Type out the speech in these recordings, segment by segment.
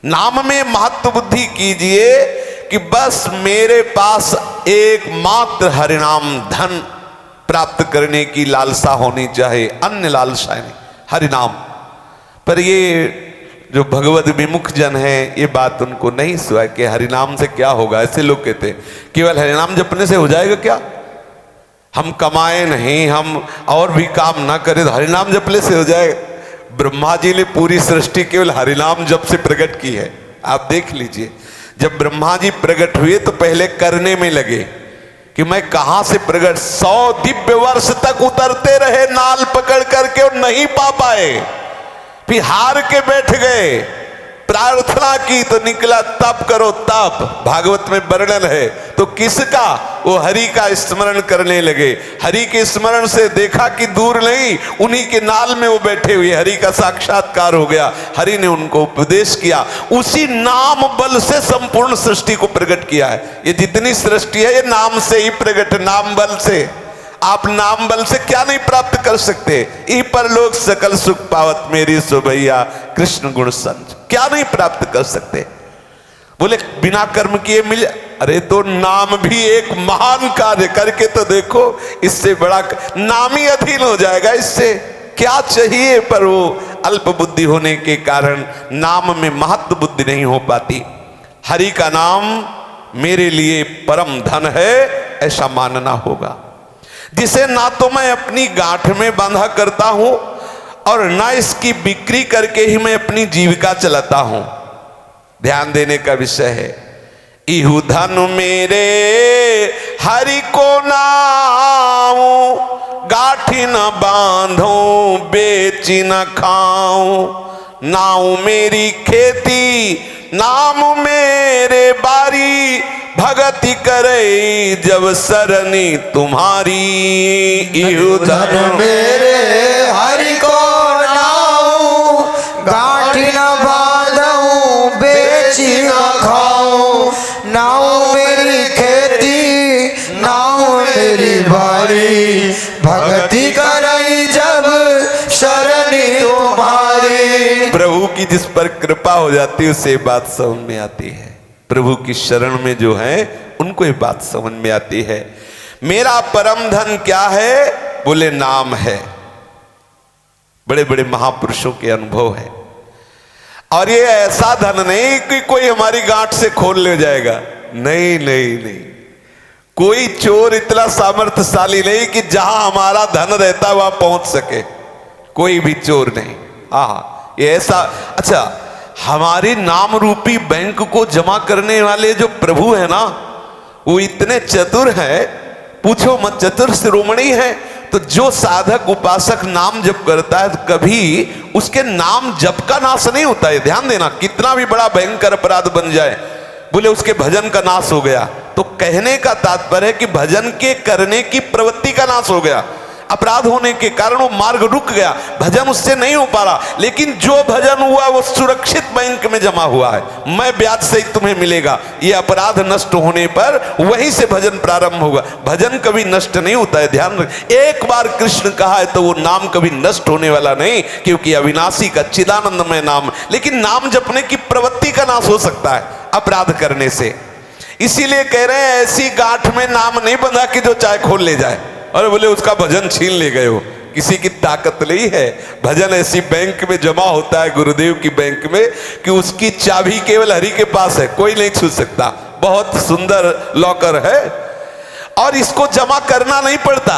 नाम में महत्व बुद्धि कीजिए कि बस मेरे पास एकमात्र हरिनाम धन प्राप्त करने की लालसा होनी चाहिए, अन्य लालसा नहीं, हरिनाम। पर ये जो भगवत विमुख जन है ये बात उनको नहीं सुहा कि हरिनाम से क्या होगा। ऐसे लोग कहते हैं केवल हरिनाम जपने से हो जाएगा क्या, हम कमाए नहीं, हम और भी काम ना करें तो हरिनाम जपने से हो जाएगा। ब्रह्मा जी ने पूरी सृष्टि केवल हरिनाम जप से प्रकट की है। आप देख लीजिए, जब ब्रह्मा जी प्रकट हुए तो पहले करने में लगे कि मैं कहां से प्रकट, 100 दिव्य वर्ष तक उतरते रहे नाल पकड़ करके और नहीं पा पाए, फिर हार के बैठ गए, प्रार्थना की तो निकला तप करो तप, भागवत में वर्णन है। तो किसका, वो हरि का स्मरण करने लगे। हरि के स्मरण से देखा कि दूर नहीं, उन्हीं के नाल में वो बैठे हुए, हरि का साक्षात्कार हो गया। हरि ने उनको उपदेश किया, उसी नाम बल से संपूर्ण सृष्टि को प्रकट किया है। ये जितनी सृष्टि है ये नाम से ही प्रकट, नाम बल से। आप नाम बल से क्या नहीं प्राप्त कर सकते, ई पर लोग सकल सुख पावत मेरी सुभैया कृष्ण गुण संज, क्या नहीं प्राप्त कर सकते। बोले बिना कर्म किए मिल, अरे तो नाम भी एक महान कार्य करके तो देखो, इससे बड़ा नाम ही अधीन हो जाएगा, इससे क्या चाहिए। पर वो अल्प बुद्धि होने के कारण नाम में महत्व बुद्धि नहीं हो पाती। हरि का नाम मेरे लिए परम धन है ऐसा मानना होगा, जिसे ना तो मैं अपनी गांठ में बांधा करता हूं और ना इसकी बिक्री करके ही मैं अपनी जीविका चलाता हूं। ध्यान देने का विषय है, इहु धन मेरे हरि को नाऊं, गाठी न बांधो बेची न खाऊं, नाऊ मेरी खेती नाम मेरे बारी, भगति करे जब सरनी तुम्हारी। इहु धन मेरे हरि को नाऊं, गाठी न बांधूं बेची न खाऊं, नाऊ मेरी खेती नाऊ मेरी बारी, भक्ति करई जब शरणी तुम्हारी। प्रभु की जिस पर कृपा हो जाती है उसे बात समझ में आती है। प्रभु की शरण में जो है उनको ये बात समझ में आती है। मेरा परम धन क्या है, बोले नाम है। बड़े बड़े महापुरुषों के अनुभव है। और ये ऐसा धन नहीं कि कोई हमारी गांठ से खोल ले जाएगा, नहीं नहीं नहीं। कोई चोर इतना सामर्थ्यशाली नहीं कि जहां हमारा धन रहता है वहां पहुंच सके, कोई भी चोर नहीं। हाँ ये ऐसा, अच्छा हमारे नाम रूपी बैंक को जमा करने वाले जो प्रभु है ना, वो इतने चतुर है, पूछो मत, चतुर शिरोमणि है। तो जो साधक उपासक नाम जप करता है तो कभी उसके नाम जप का नाश नहीं होता है। ध्यान देना, कितना भी बड़ा भयंकर अपराध बन जाए, बोले उसके भजन का नाश हो गया, तो कहने का तात्पर्य है कि भजन के करने की प्रवृत्ति का नाश हो गया। अपराध होने के कारण वो मार्ग रुक गया, भजन उससे नहीं हो पा रहा। लेकिन जो भजन हुआ वो सुरक्षित बैंक में जमा हुआ है, मैं ब्याज सहित तुम्हें मिलेगा। ये अपराध नष्ट होने पर वहीं से भजन प्रारंभ होगा। भजन कभी नष्ट नहीं होता है, ध्यान रख। एक बार कृष्ण कहा है तो वो नाम कभी नष्ट होने वाला नहीं, क्योंकि अविनाशी का चिदानंदमय नाम। लेकिन नाम जपने की प्रवृत्ति का नाश हो सकता है अपराध करने से। इसीलिए कह रहे हैं ऐसी गांठ में नाम नहीं बंधा कि जो चाहे खोल ले जाए। और बोले उसका भजन छीन ले गए हो, किसी की ताकत नहीं है। भजन ऐसी बैंक में जमा होता है, गुरुदेव की बैंक में, कि उसकी चाबी केवल हरि के पास है, कोई नहीं छू सकता। बहुत सुंदर लॉकर है और इसको जमा करना नहीं पड़ता।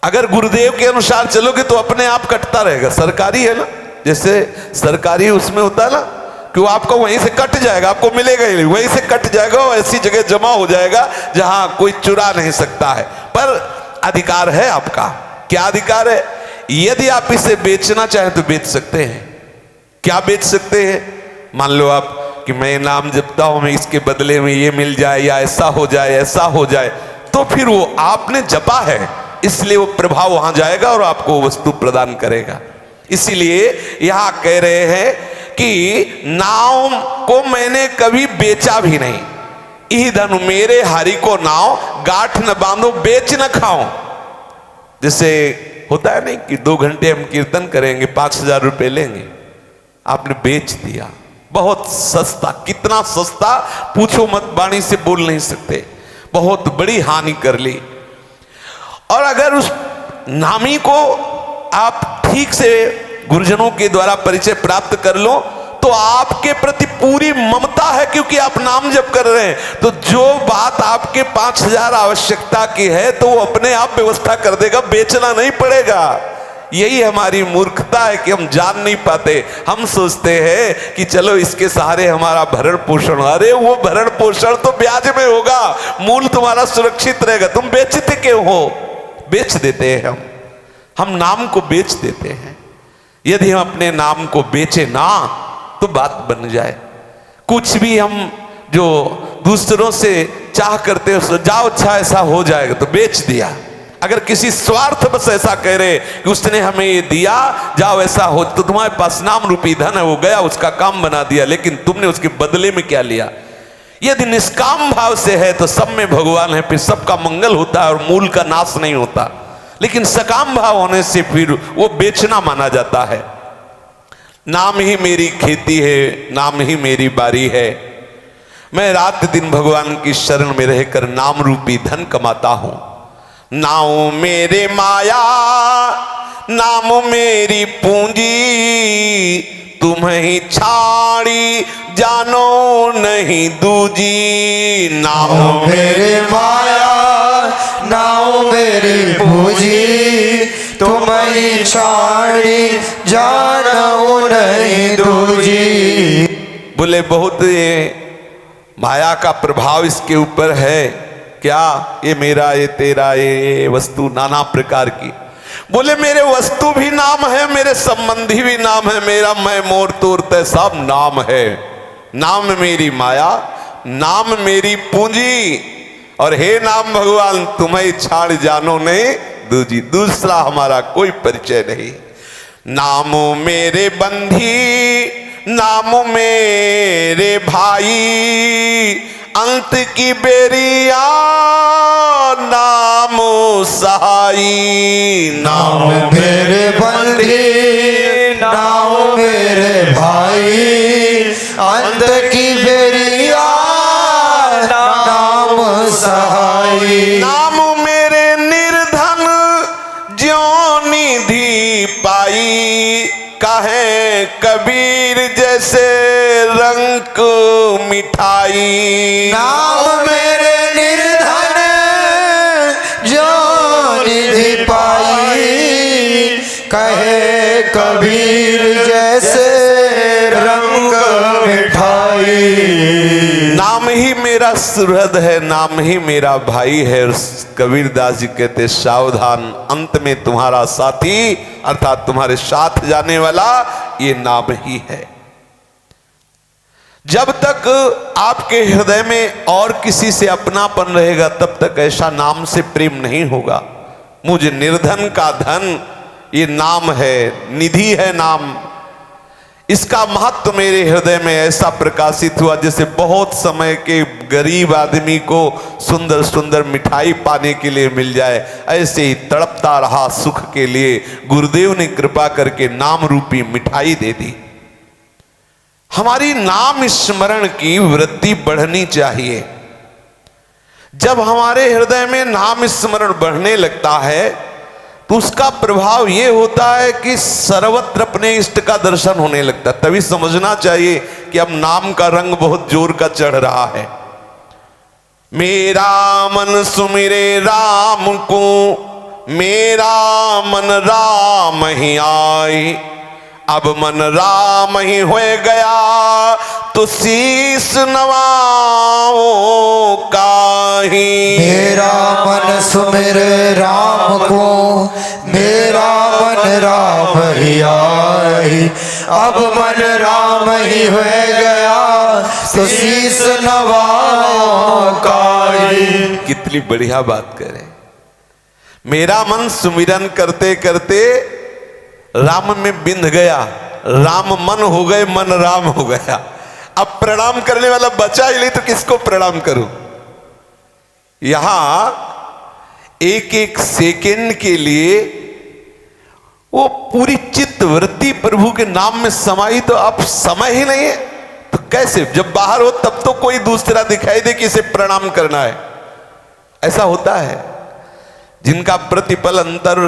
अगर गुरुदेव के अनुसार चलोगे तो अपने आप कटता रहेगा। सरकारी है ना, जैसे सरकारी उसमें होता है ना कि वो आपको वहीं से कट जाएगा, आपको मिलेगा ही नहीं, वहीं से कट जाएगा, वो ऐसी जगह जमा हो जाएगा जहां कोई चुरा नहीं सकता है। पर अधिकार है आपका। क्या अधिकार है? यदि आप इसे बेचना चाहें तो बेच सकते हैं। क्या बेच सकते हैं? मान लो आप कि मैं नाम जपता हूं, मैं इसके बदले में ये मिल जाए या ऐसा हो जाए, ऐसा हो जाए, तो फिर वो आपने जपा है इसलिए वो प्रभाव वहां जाएगा और आपको वस्तु प्रदान करेगा। इसीलिए यहां कह रहे हैं कि नाम को मैंने कभी बेचा भी नहीं। इह धन मेरे हरि को नाव, गांठ न बांधो बेच न खाओ। जैसे होता है नहीं कि 2 घंटे हम कीर्तन करेंगे, 5,000 रुपए लेंगे, आपने बेच दिया, बहुत सस्ता, कितना सस्ता पूछो मत, वाणी से बोल नहीं सकते, बहुत बड़ी हानि कर ली। और अगर उस नामी को आप ठीक से गुरुजनों के द्वारा परिचय प्राप्त कर लो तो आपके प्रति पूरी ममता है, क्योंकि आप नाम जप कर रहे हैं। तो जो बात आपके 5000 आवश्यकता की है तो वो अपने आप व्यवस्था कर देगा, बेचना नहीं पड़ेगा। यही हमारी मूर्खता है कि हम जान नहीं पाते। हम सोचते हैं कि चलो इसके सहारे हमारा भरण पोषण, अरे वो भरण पोषण तो ब्याज में होगा, मूल तुम्हारा सुरक्षित रहेगा। तुम बेचते क्यों हो? बेच देते हैं हम नाम को बेच देते हैं। यदि हम अपने नाम को बेचे ना तो बात बन जाए। कुछ भी हम जो दूसरों से चाह करते हो, जाओ अच्छा ऐसा हो जाएगा, तो बेच दिया। अगर किसी स्वार्थ बस ऐसा कह रहे कि उसने हमें ये दिया, जाओ ऐसा हो, तो तुम्हारे पास नाम रूपी धन है, वो गया, उसका काम बना दिया, लेकिन तुमने उसके बदले में क्या लिया? यदि निष्काम भाव से है तो सब में भगवान है, फिर सबका मंगल होता है और मूल का नाश नहीं होता। लेकिन सकाम भाव होने से फिर वो बेचना माना जाता है। नाम ही मेरी खेती है, नाम ही मेरी बारी है। मैं रात दिन भगवान की शरण में रहकर नाम रूपी धन कमाता हूं। नाम मेरे माया, नाम मेरी पूंजी, तुम्हें ही छाड़ी जानो नहीं दूजी। नाम मेरे माया, नाम मेरी पूंजी, तुम्हें छाड़ी जानो नहीं दूजी। बोले बहुत ये माया का प्रभाव इसके ऊपर है क्या? ये मेरा, ये तेरा, ये वस्तु नाना प्रकार की। बोले मेरे वस्तु भी नाम है, मेरे संबंधी भी नाम है, मेरा मैं मोर तोर तय सब नाम है। नाम मेरी माया, नाम मेरी पूंजी, और हे नाम भगवान तुम्हें छाड़ जानो नहीं दूजी। दूसरा हमारा कोई परिचय नहीं। नाम मेरे बंधी, नाम मेरे भाई, अंत की बेरिया नाम सहाई। नाम मेरे बंदी, नाम मेरे भाई, अंत की बेरिया नाम सहाई। नाम मेरे निर्धन ज्यों निधि पाई, कहे कबीर जैसे रंग मिठाई। नाम मेरे निर्धन जो निधि पाई, कहे कबीर जैसे रंग मिठाई। नाम ही मेरा सुहृद है, नाम ही मेरा भाई है। कबीर दास जी कहते सावधान, अंत में तुम्हारा साथी अर्थात तुम्हारे साथ जाने वाला ये नाम ही है। जब तक आपके हृदय में और किसी से अपनापन रहेगा तब तक ऐसा नाम से प्रेम नहीं होगा। मुझे निर्धन का धन ये नाम है, निधि है नाम। इसका महत्व मेरे हृदय में ऐसा प्रकाशित हुआ जैसे बहुत समय के गरीब आदमी को सुंदर सुंदर मिठाई पाने के लिए मिल जाए, ऐसे ही तड़पता रहा सुख के लिए। गुरुदेव ने कृपा करके नाम रूपी मिठाई दे दी। हमारी नाम स्मरण की वृत्ति बढ़नी चाहिए। जब हमारे हृदय में नाम स्मरण बढ़ने लगता है तो उसका प्रभाव यह होता है कि सर्वत्र अपने इष्ट का दर्शन होने लगता है। तभी समझना चाहिए कि अब नाम का रंग बहुत जोर का चढ़ रहा है। मेरा मन सुमिरे राम को, मेरा मन राम ही आई। अब मन राम ही हो गया तो शीस नवाओ काहि। मेरा मन सुमिरे राम को, मेरा मन राम ही आई। अब मन राम ही हो गया तो शीस नवाओ काहि। कितनी बढ़िया बात करें। मेरा मन सुमिरन करते करते राम में बिंध गया, राम मन हो गए, मन राम हो गया। अब प्रणाम करने वाला बचा ही नहीं तो किसको प्रणाम करूं? यहां एक एक सेकंड के लिए वो पूरी चित्त वृत्ति प्रभु के नाम में समाई, तो अब समय ही नहीं है। कैसे? जब बाहर हो तब तो कोई दूसरा दिखाई दे कि इसे प्रणाम करना है, ऐसा होता है। जिनका प्रतिपल अंतर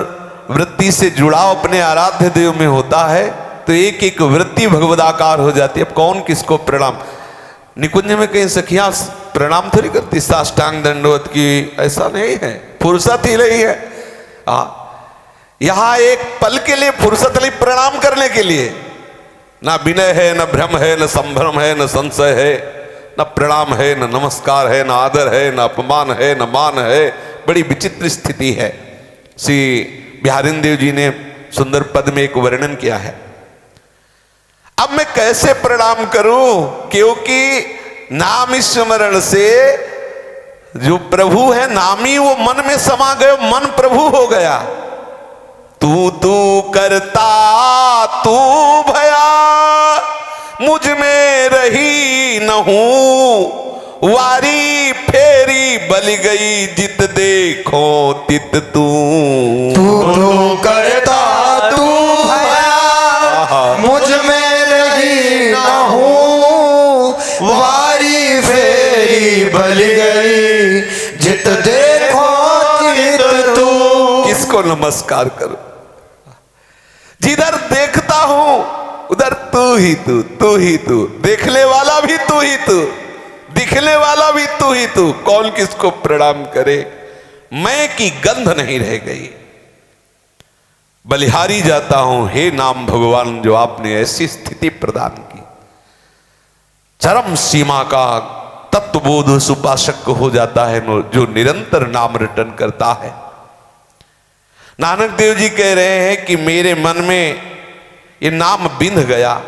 वृत्ति से जुड़ाव अपने आराध्य देव में होता है तो एक एक वृत्ति भगवदाकार हो जाती है। अब कौन किसको प्रणाम? निकुंज में कहीं सखियां प्रणाम थोड़ी करती साष्टांग दंडवत की, ऐसा नहीं है, फुर्सत ही नहीं है। यहां एक पल के लिए फुर्सत नहीं प्रणाम करने के लिए। ना विनय है, न भ्रम है, न संभ्रम है, न संशय है, न प्रणाम है, न नमस्कार है, न आदर है, न अपमान है, न मान है। बड़ी विचित्र स्थिति है। श्री बिहारिन देव जी ने सुंदर पद में एक वर्णन किया है। अब मैं कैसे प्रणाम करूं? क्योंकि नाम स्मरण से जो प्रभु है नामी वो मन में समा गए, मन प्रभु हो गया। तू तू करता तू भया, मुझ में रही न हूं, वारी फेरी बल गई, जित देखो तित तू। तू तू करता तू भया, मुझ में रही न हूं, वारी फेरी बल गई, जित देखो तित तू। किसको नमस्कार करूं? जिधर देखता हूं उधर तू ही तू, तू ही तू, देखने वाला भी तू ही तू, दिखने वाला भी तू ही तू। कौन किसको प्रणाम करे? मैं की गंध नहीं रह गई। बलिहारी जाता हूं हे नाम भगवान, जो आपने ऐसी स्थिति प्रदान की। चरम सीमा का तत्वबोध उस उपासक को हो जाता है जो निरंतर नाम रटन करता है। नानक देव जी कह रहे हैं कि मेरे मन में ये नाम बिंध गया,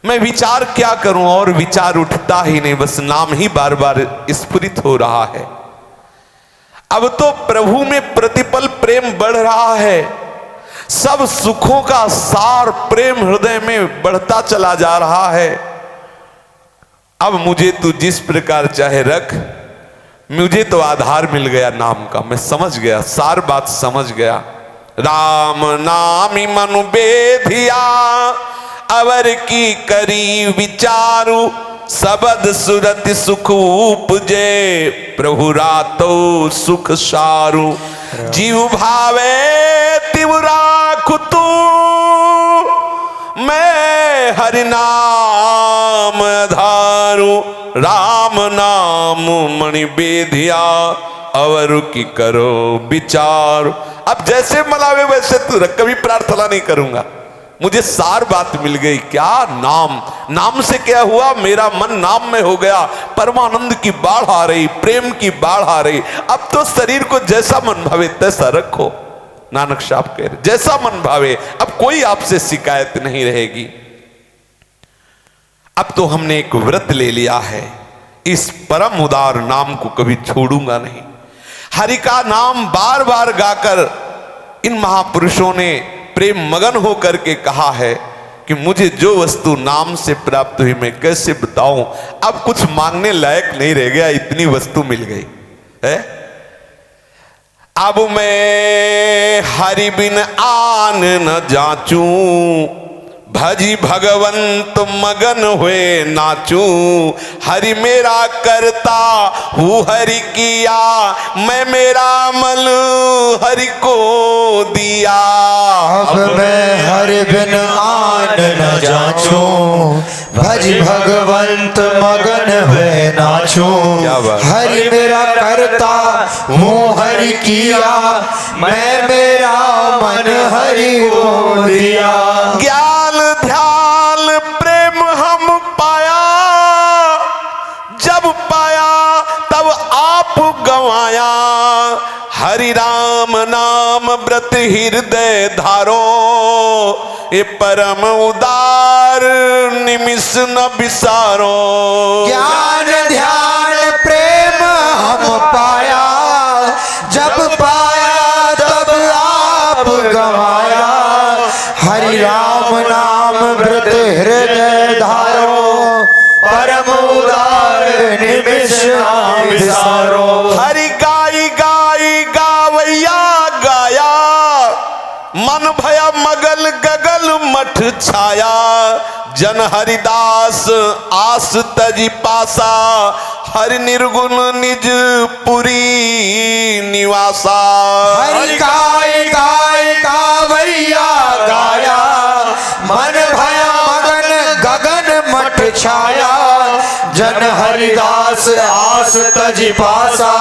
मैं विचार क्या करूं, और विचार उठता ही नहीं, बस नाम ही बार बार स्फुरित हो रहा है। अब तो प्रभु में प्रतिपल प्रेम बढ़ रहा है, सब सुखों का सार प्रेम हृदय में बढ़ता चला जा रहा है। अब मुझे तू जिस प्रकार चाहे रख, मुझे तो आधार मिल गया नाम का, मैं समझ गया, सार बात समझ गया। राम नामी मनु बेधिया, अवर की करी विचारु, सबद सुरति सुख उपजे, प्रभु रातो सुख सारु। जीव भावे तिव राखु तू, मैं हरि नाम धारू। राम नाम मणि बेधिया, अवर की करो विचार। अब जैसे मनावे वैसे तू रख, कभी प्रार्थना नहीं करूंगा, मुझे सार बात मिल गई। क्या नाम? नाम से क्या हुआ? मेरा मन नाम में हो गया, परमानंद की बाढ़ आ रही, प्रेम की बाढ़ आ रही। अब तो शरीर को जैसा मन भावे तैसा रखो, नानक साहब कह रहे, जैसा मन भावे। अब कोई आपसे शिकायत नहीं रहेगी। अब तो हमने एक व्रत ले लिया है, इस परम उदार नाम को कभी छोड़ूंगा नहीं। हरि का नाम बार बार गाकर इन महापुरुषों ने प्रेम मगन होकर के कहा है कि मुझे जो वस्तु नाम से प्राप्त हुई मैं कैसे बताऊं। अब कुछ मांगने लायक नहीं रह गया, इतनी वस्तु मिल गई है। अब मैं हरि बिन आन न जाचूं, भजी भगवंत मगन हुए नाचू। हरि मेरा करता हूँ हरि किया, मैं मेरा मल हरि को दिया। अब मैं हरि बिन आन न जाचूं, भज भगवंत मगन हुए नाचूं। हरि मेरा करता हूँ हरि किया, मैं मेरा मन हरि को दिया। ज्ञान ध्यान प्रेम हम पाया, जब पाया तब आप गवाया। हरि राम नाम व्रत हृदय धारो, ये परम उदार निमिष न बिसारो। ज्ञान ध्यान प्रेम हम पाया, जब पाया तब आप गवाया। हरि राम नाम व्रत हृदय धारो, परम उदार निमिष न बिसारो। हरि गाई गाई गावैया गाया, मन भया मगल गगल मठ छाया। जन हरिदास आस तजी पासा, हरि निर्गुण निज पुरी निवासा। हरि गाय गाय गावैया गाया, मन भया मगन गगन मठ छाया। जन हरिदास आस तजी पासा,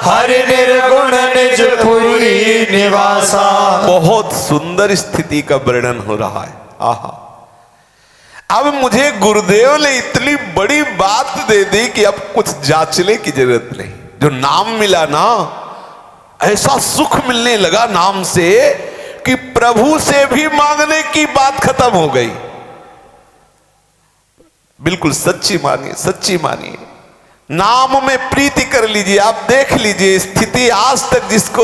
हरि निर्गुण निज पुरी निवासा। बहुत सुंदर स्थिति का वर्णन हो रहा है। आहा, अब मुझे गुरुदेव ने इतनी बड़ी बात दे दी कि अब कुछ जांचने की जरूरत नहीं। जो नाम मिला ना, ऐसा सुख मिलने लगा नाम से कि प्रभु से भी मांगने की बात खत्म हो गई। बिल्कुल सच्ची मानिए, सच्ची मानिए। नाम में प्रीति कर लीजिए। आप देख लीजिए, स्थिति आज तक जिसको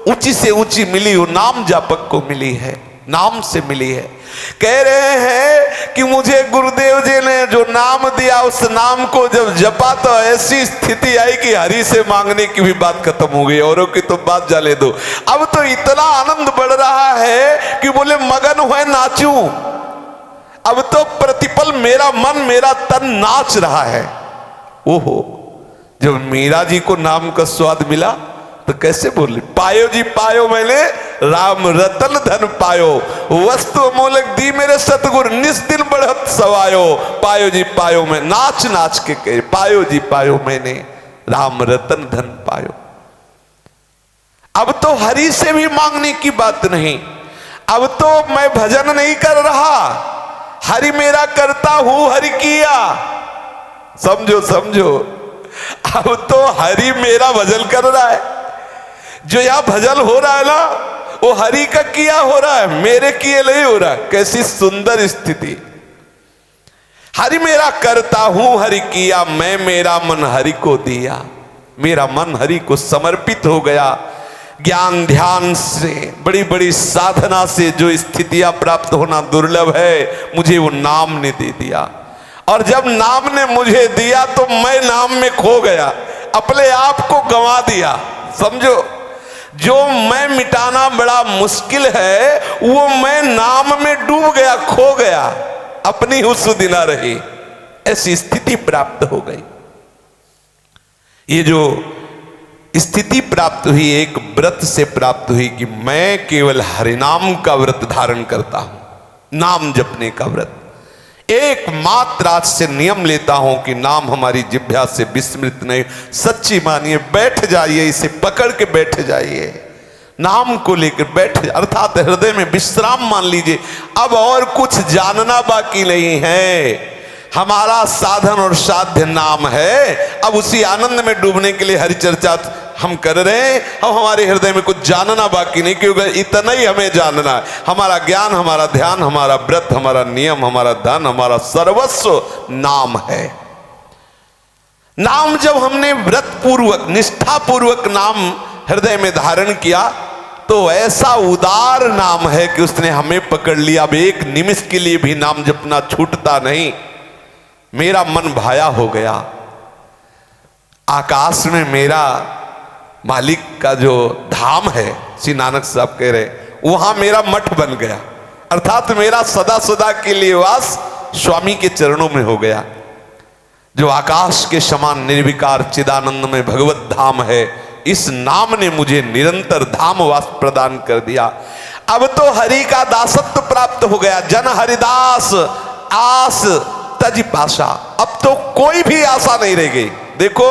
ऊंची से ऊंची मिली वो नाम जापक को मिली है, नाम से मिली है। कह रहे हैं कि मुझे गुरुदेव जी ने जो नाम दिया, उस नाम को जब जपा तो ऐसी स्थिति आई कि हरि से मांगने की भी बात खत्म हो गई, औरों की तो बात जाने दो। अब तो इतना आनंद बढ़ रहा है कि बोले मगन हुए नाचूं। अब तो प्रतिपल मेरा मन मेरा तन नाच रहा है। ओहो, जब मीरा जी को नाम का स्वाद मिला तो कैसे बोले, पायो जी पायो मैंने राम रतन धन पायो, वस्तु अमोलक दी मेरे सतगुरु, निस दिन बढ़त सवायो। पायो जी पायो मैं नाच नाच के कहे, पायो जी पायो मैंने राम रतन धन पायो। अब तो हरि से भी मांगने की बात नहीं। अब तो मैं भजन नहीं कर रहा, हरि मेरा करता हूं हरि किया। समझो समझो, अब तो हरि मेरा भजन कर रहा है। जो यहां भजन हो रहा है ना, वो हरि का किया हो रहा है, मेरे किए नहीं हो रहा है। कैसी सुंदर स्थिति। हरि मेरा करता हूं हरि किया, मैं मेरा मन हरि को दिया। मेरा मन हरि को समर्पित हो गया। ज्ञान ध्यान से, बड़ी बड़ी साधना से जो स्थितियां प्राप्त होना दुर्लभ है, मुझे वो नाम ने दे दिया। और जब नाम ने मुझे दिया तो मैं नाम में खो गया, अपने आप को गंवा दिया। समझो, जो मैं मिटाना बड़ा मुश्किल है, वो मैं नाम में डूब गया, खो गया, अपनी हुस्स दिना रही। ऐसी स्थिति प्राप्त हो गई। ये जो स्थिति प्राप्त हुई, एक व्रत से प्राप्त हुई कि मैं केवल हरिनाम का व्रत धारण करता हूं, नाम जपने का व्रत। एकमात्र आज से नियम लेता हूं कि नाम हमारी जिह्वा से विस्मृत नहीं। सच्ची मानिए, बैठ जाइए, इसे पकड़ के बैठ जाइए, नाम को लेकर बैठ, अर्थात हृदय में विश्राम मान लीजिए। अब और कुछ जानना बाकी नहीं है। हमारा साधन और साध्य नाम है। अब उसी आनंद में डूबने के लिए हरि चर्चा हम कर रहे हैं। अब हमारे हृदय में कुछ जानना बाकी नहीं, क्योंकि इतना ही हमें जानना है। हमारा ज्ञान, हमारा ध्यान, हमारा व्रत, हमारा नियम, हमारा धन, हमारा सर्वस्व नाम है। नाम जब हमने व्रत पूर्वक, निष्ठा पूर्वक नाम हृदय में धारण किया तो ऐसा उदार नाम है कि उसने हमें पकड़ लिया। अब एक निमिष के लिए भी नाम जपना छूटता नहीं। मेरा मन भाया हो गया। आकाश में मेरा मालिक का जो धाम है, श्री नानक साहब कह रहे, वहां मेरा मठ बन गया। अर्थात मेरा सदा सदा के लिए वास स्वामी के चरणों में हो गया। जो आकाश के समान निर्विकार चिदानंद में भगवत धाम है, इस नाम ने मुझे निरंतर धाम वास प्रदान कर दिया। अब तो हरि का दासत्व प्राप्त हो गया। जन हरिदास आस तज पाशा। अब तो कोई भी आशा नहीं रह गई। देखो,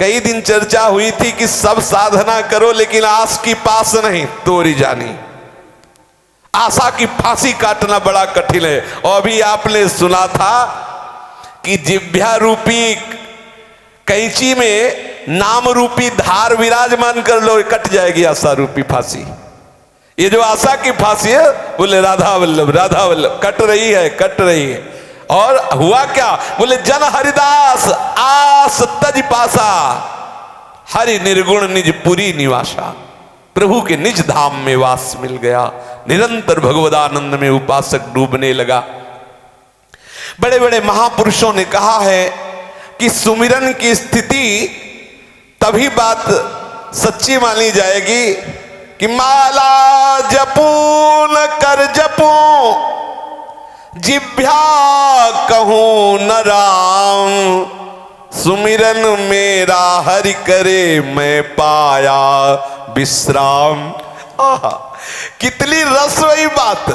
कई दिन चर्चा हुई थी कि सब साधना करो लेकिन आस की पास नहीं तोड़ी जानी। आशा की फांसी काटना बड़ा कठिन है। और अभी आपने सुना था कि जिह्वा रूपी कैंची में नाम रूपी धार विराजमान कर लो, कट जाएगी आशा रूपी फांसी। ये जो आशा की फांसी है, बोले राधा वल्लभ राधा वल्लभ, कट रही है, कट रही है। और हुआ क्या, बोले जन हरिदास आस तज पासा, हरि निर्गुण निज पुरी निवासा। प्रभु के निज धाम में वास मिल गया। निरंतर भगवदानंद में उपासक डूबने लगा। बड़े बड़े महापुरुषों ने कहा है कि सुमिरन की स्थिति तभी बात सच्ची मानी जाएगी कि माला जपू न कर जपू, जिभ्या कहूं न राम, सुमिरन मेरा हरि करे मैं पाया विश्राम। आहा, कितनी रसवई बात,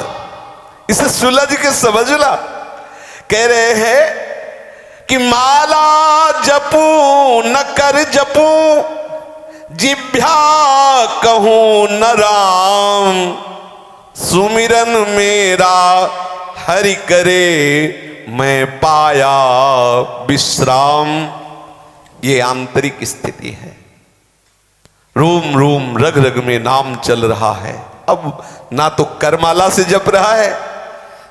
इसे सुलझ के समझना। कह रहे हैं कि माला जपू न कर जपू, जिभ्या कहूं न राम, सुमिरन मेरा हरि करे मैं पाया विश्राम। ये आंतरिक स्थिति है। रोम रोम रग रग में नाम चल रहा है। अब ना तो करमाला से जप रहा है,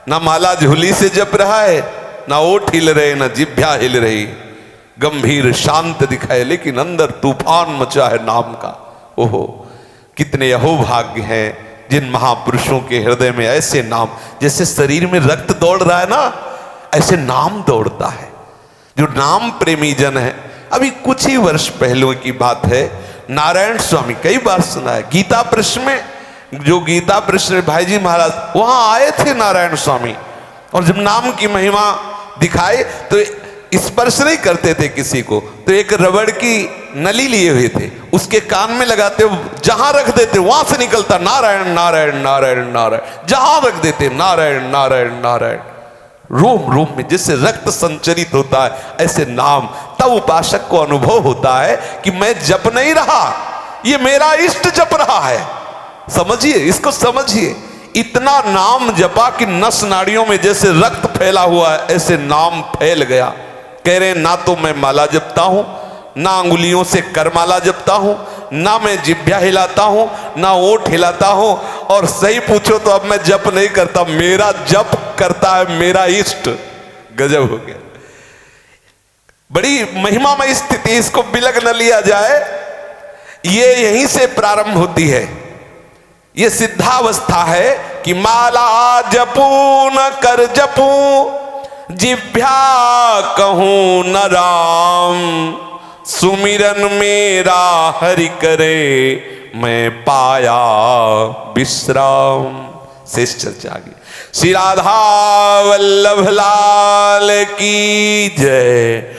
ना माला झोली से जप रहा है, ना ओठ हिल रहे, ना जिभ्या हिल रही, गंभीर शांत दिखाए, लेकिन अंदर तूफान मचा है नाम का। ओहो, कितने अहोभाग्य हैं जिन महापुरुषों के हृदय में ऐसे नाम, जैसे शरीर में रक्त दौड़ रहा है ना, ऐसे नाम दौड़ता है। जो नाम प्रेमी जन है, अभी कुछ ही वर्ष पहले की बात है, नारायण स्वामी, कई बार सुना है, गीता प्रश्न में, जो गीता प्रश्न भाई जी महाराज वहां आए थे नारायण स्वामी, और जब नाम की महिमा दिखाए तो स्पर्श नहीं करते थे किसी को, तो एक रबड़ की नली लिए हुए थे, उसके कान में लगाते, जहां रख देते वहां से निकलता नारायण नारायण नारायण नारायण, जहां रख देते नारायण नारायण नारायण। रोम रोम में जैसे रक्त संचरित होता है ऐसे नाम, तब उपासक को अनुभव होता है कि मैं जप नहीं रहा, ये मेरा इष्ट जप रहा है। समझिए, इसको समझिए। इतना नाम जपा कि नस नाड़ियों में जैसे रक्त फैला हुआ है ऐसे नाम फैल गया। कह रहे ना तो मैं माला जपता हूं, ना अंगुलियों से करमाला जपता हूं, ना मैं जिभ्या हिलाता हूं, ना ओठ हिलाता हूं, और सही पूछो तो अब मैं जप नहीं करता, मेरा जप करता है मेरा इष्ट। गजब हो गया, बड़ी महिमामय स्थिति, इसको बिलग न लिया जाए। ये यहीं से प्रारंभ होती है, ये सिद्धावस्था है कि माला जपू न कर जपू, जिभ्या कहूं न राम, सुमिरन मेरा हरि करे मैं पाया विश्राम। शेष चर्चा आगे। श्री राधा वल्लभ लाल की जय।